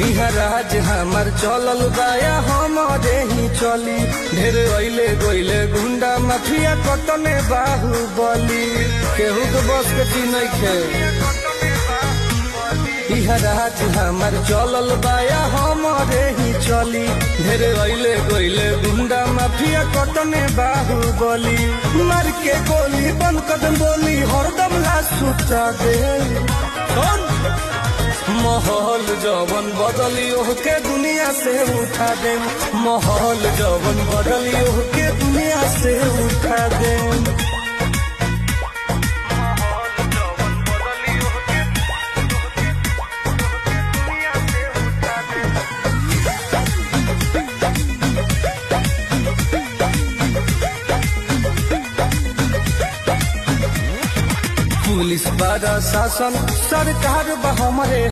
इहा राज हमार चलल बाया हमारे ही चली। ढेर अइले गइले गुंडा माफिया कटने बाहुबली, केहू के बस के ती नइखे। इहा राज हमार चलल बाया हमारे ही चली। ढेर अइले गइले गुंडा माफिया कटने बाहुबली, मार के गोली बंद कदम बोली हरदम लाश सुता दे। माहौल जवन बदली ओहके दुनिया से उठा दे, माहौल जवन बदली ओहके दुनिया से उठा दे। पुलिस प्रशासन सरकार बा हमरे